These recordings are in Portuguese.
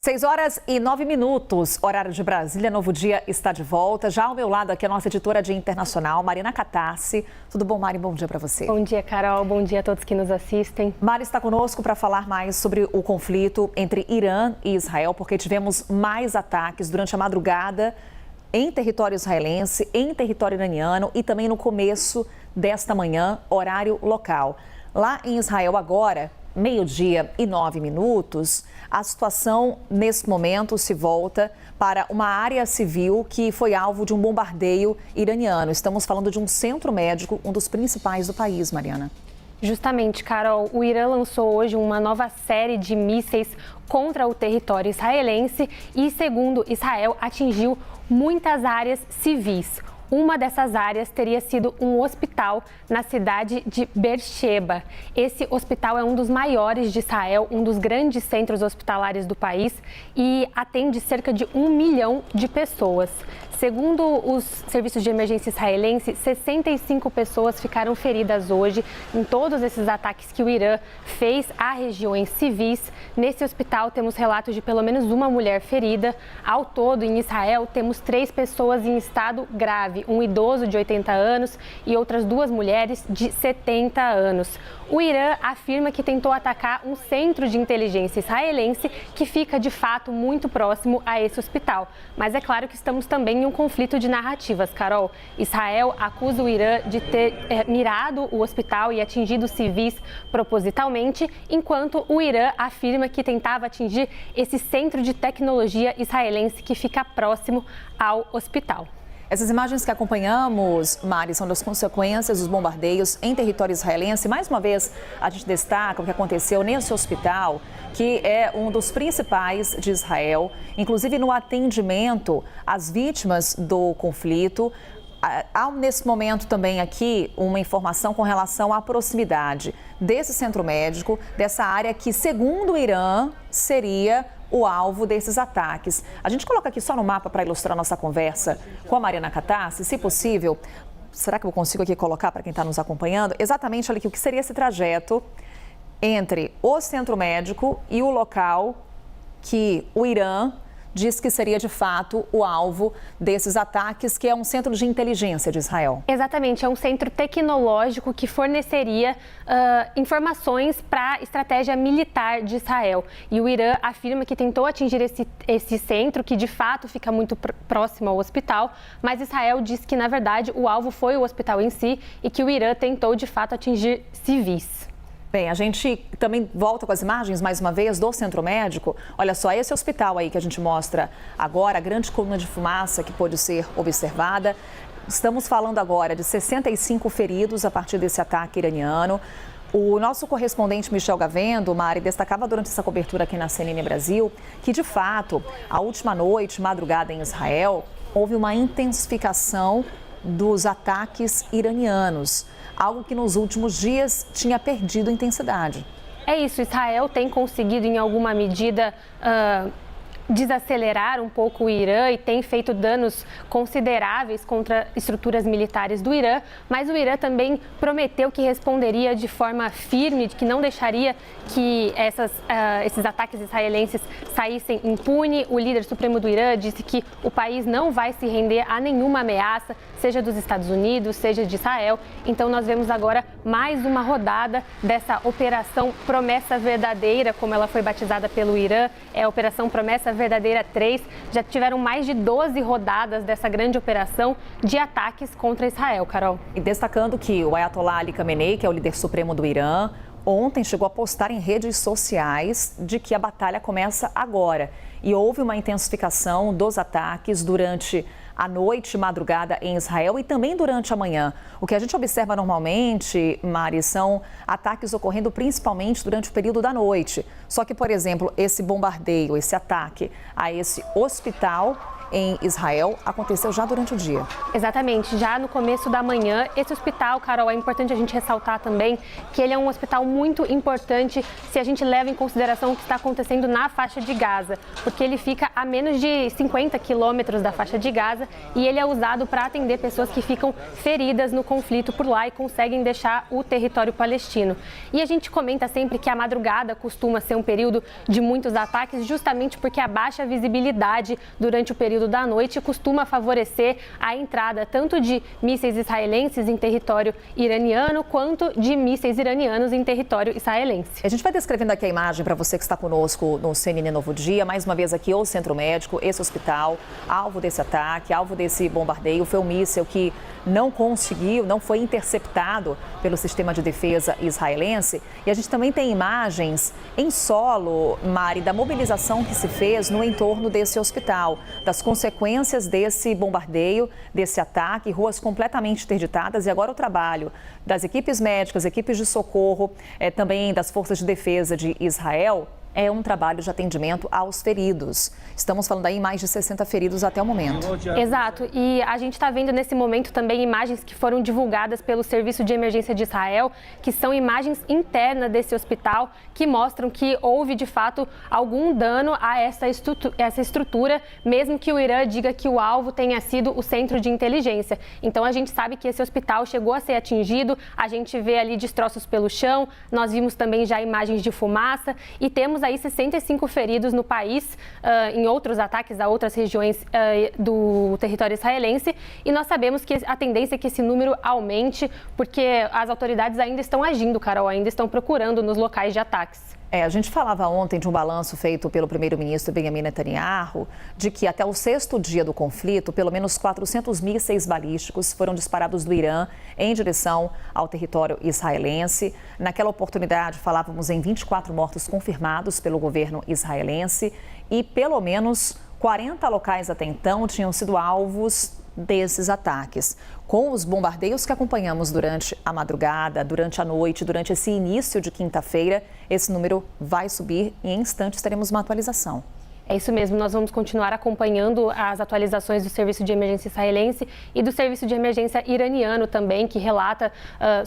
6h09, horário de Brasília, Novo Dia está de volta. Já ao meu lado aqui a nossa editora de internacional, Marina Catarse. Tudo bom, Mari? Bom dia para você. Bom dia, Carol. Bom dia a todos que nos assistem. Mari está conosco para falar mais sobre o conflito entre Irã e Israel, porque tivemos mais ataques durante a madrugada em território israelense, em território iraniano e também no começo desta manhã, horário local. Lá em Israel agora, 12h09, a situação nesse momento se volta para uma área civil que foi alvo de um bombardeio iraniano. Estamos falando de um centro médico, um dos principais do país, Mariana. Justamente, Carol, o Irã lançou hoje uma nova série de mísseis contra o território israelense e, segundo Israel, atingiu muitas áreas civis. Uma dessas áreas teria sido um hospital na cidade de Beersheba. Esse hospital é um dos maiores de Israel, um dos grandes centros hospitalares do país e atende cerca de 1 milhão de pessoas. Segundo os serviços de emergência israelenses, 65 pessoas ficaram feridas hoje em todos esses ataques que o Irã fez a regiões civis. Nesse hospital temos relatos de pelo menos uma mulher ferida. Ao todo, em Israel, temos 3 pessoas em estado grave, um idoso de 80 anos e outras 2 mulheres de 70 anos. O Irã afirma que tentou atacar um centro de inteligência israelense que fica, de fato, muito próximo a esse hospital. Mas é claro que estamos também em um conflito de narrativas, Carol. Israel acusa o Irã de ter mirado o hospital e atingido civis propositalmente, enquanto o Irã afirma que tentava atingir esse centro de tecnologia israelense que fica próximo ao hospital. Essas imagens que acompanhamos, Mari, são das consequências dos bombardeios em território israelense. Mais uma vez, a gente destaca o que aconteceu nesse hospital, que é um dos principais de Israel, inclusive no atendimento às vítimas do conflito. Há, nesse momento, também aqui uma informação com relação à proximidade desse centro médico, dessa área que, segundo o Irã, seria o alvo desses ataques. A gente coloca aqui só no mapa para ilustrar nossa conversa com a Marina Catarse, se possível. Será que eu consigo aqui colocar para quem está nos acompanhando? Exatamente ali o que seria esse trajeto entre o centro médico e o local que o Irã diz que seria, de fato, o alvo desses ataques, que é um centro de inteligência de Israel. Exatamente, é um centro tecnológico que forneceria informações para a estratégia militar de Israel. E o Irã afirma que tentou atingir esse centro, que de fato fica muito próximo ao hospital, mas Israel diz que, na verdade, o alvo foi o hospital em si e que o Irã tentou, de fato, atingir civis. Bem, a gente também volta com as imagens, mais uma vez, do centro médico. Olha só, esse hospital aí que a gente mostra agora, a grande coluna de fumaça que pôde ser observada. Estamos falando agora de 65 feridos a partir desse ataque iraniano. O nosso correspondente Michel Gavendo, Mari, destacava durante essa cobertura aqui na CNN Brasil que, de fato, a última noite, madrugada em Israel, houve uma intensificação dos ataques iranianos, algo que nos últimos dias tinha perdido intensidade. É isso, Israel tem conseguido em alguma medida desacelerar um pouco o Irã e tem feito danos consideráveis contra estruturas militares do Irã, mas o Irã também prometeu que responderia de forma firme, que não deixaria que esses ataques israelenses saíssem impune. O líder supremo do Irã disse que o país não vai se render a nenhuma ameaça, seja dos Estados Unidos, seja de Israel. Então nós vemos agora mais uma rodada dessa Operação Promessa Verdadeira, como ela foi batizada pelo Irã, é a Operação Promessa Verdadeira 3, já tiveram mais de 12 rodadas dessa grande operação de ataques contra Israel, Carol. E destacando que o Ayatollah Ali Khamenei, que é o líder supremo do Irã, ontem chegou a postar em redes sociais de que a batalha começa agora. E houve uma intensificação dos ataques durante a noite e madrugada em Israel e também durante a manhã. O que a gente observa normalmente, Mari, são ataques ocorrendo principalmente durante o período da noite. Só que, por exemplo, esse bombardeio, esse ataque a esse hospital em Israel aconteceu já durante o dia. Exatamente, já no começo da manhã. Esse hospital, Carol, é importante a gente ressaltar também que ele é um hospital muito importante se a gente leva em consideração o que está acontecendo na faixa de Gaza, porque ele fica a menos de 50 quilômetros da faixa de Gaza e ele é usado para atender pessoas que ficam feridas no conflito por lá e conseguem deixar o território palestino. E a gente comenta sempre que a madrugada costuma ser um período de muitos ataques, justamente porque a baixa visibilidade durante o período da noite costuma favorecer a entrada tanto de mísseis israelenses em território iraniano quanto de mísseis iranianos em território israelense. A gente vai descrevendo aqui a imagem para você que está conosco no CNN Novo Dia. Mais uma vez aqui o Centro Médico, esse hospital, alvo desse ataque, alvo desse bombardeio. Foi um míssil que não foi interceptado pelo sistema de defesa israelense. E a gente também tem imagens em solo, Mari, da mobilização que se fez no entorno desse hospital, das consequências desse bombardeio, desse ataque, ruas completamente interditadas. E agora o trabalho das equipes médicas, equipes de socorro, também das forças de defesa de Israel, é um trabalho de atendimento aos feridos. Estamos falando aí em mais de 60 feridos até o momento. Exato. E a gente está vendo nesse momento também imagens que foram divulgadas pelo Serviço de Emergência de Israel, que são imagens internas desse hospital, que mostram que houve, de fato, algum dano a essa estrutura, mesmo que o Irã diga que o alvo tenha sido o centro de inteligência. Então, a gente sabe que esse hospital chegou a ser atingido, a gente vê ali destroços pelo chão, nós vimos também já imagens de fumaça e temos aí 65 feridos no país em outros ataques a outras regiões do território israelense e nós sabemos que a tendência é que esse número aumente porque as autoridades ainda estão agindo, Carol, ainda estão procurando nos locais de ataques. A gente falava ontem de um balanço feito pelo primeiro-ministro Benjamin Netanyahu de que até o 6º dia do conflito, pelo menos 400 mísseis balísticos foram disparados do Irã em direção ao território israelense. Naquela oportunidade, falávamos em 24 mortos confirmados pelo governo israelense e pelo menos 40 locais até então tinham sido alvos desses ataques. Com os bombardeios que acompanhamos durante a madrugada, durante a noite, durante esse início de quinta-feira, esse número vai subir e em instantes teremos uma atualização. É isso mesmo, nós vamos continuar acompanhando as atualizações do Serviço de Emergência Israelense e do Serviço de Emergência Iraniano também, que relata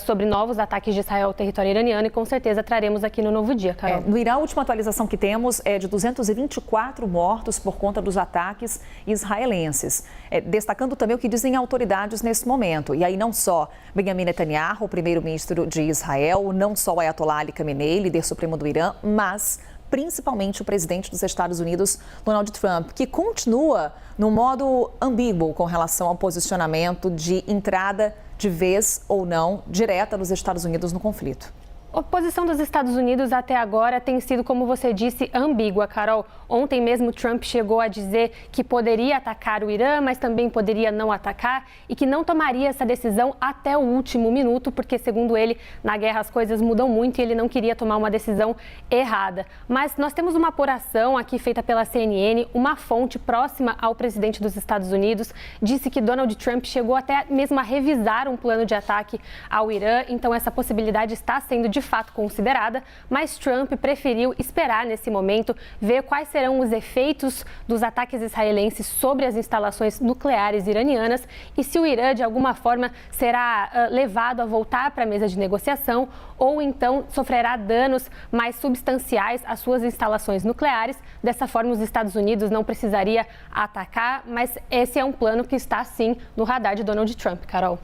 sobre novos ataques de Israel ao território iraniano e com certeza traremos aqui no Novo Dia, Carol. No Irã, a última atualização que temos é de 224 mortos por conta dos ataques israelenses. Destacando também o que dizem autoridades nesse momento. E aí não só Benjamin Netanyahu, o primeiro-ministro de Israel, não só o Ayatollah Ali Khamenei, líder supremo do Irã, mas principalmente o presidente dos Estados Unidos, Donald Trump, que continua no modo ambíguo com relação ao posicionamento de entrada de vez ou não direta dos Estados Unidos no conflito. A posição dos Estados Unidos até agora tem sido, como você disse, ambígua, Carol. Ontem mesmo Trump chegou a dizer que poderia atacar o Irã, mas também poderia não atacar e que não tomaria essa decisão até o último minuto, porque, segundo ele, na guerra as coisas mudam muito e ele não queria tomar uma decisão errada. Mas nós temos uma apuração aqui feita pela CNN, uma fonte próxima ao presidente dos Estados Unidos disse que Donald Trump chegou até mesmo a revisar um plano de ataque ao Irã, então essa possibilidade está sendo de fato considerada, mas Trump preferiu esperar nesse momento, ver quais serão os efeitos dos ataques israelenses sobre as instalações nucleares iranianas e se o Irã de alguma forma será levado a voltar para a mesa de negociação ou então sofrerá danos mais substanciais às suas instalações nucleares. Dessa forma, os Estados Unidos não precisaria atacar, mas esse é um plano que está sim no radar de Donald Trump, Carol.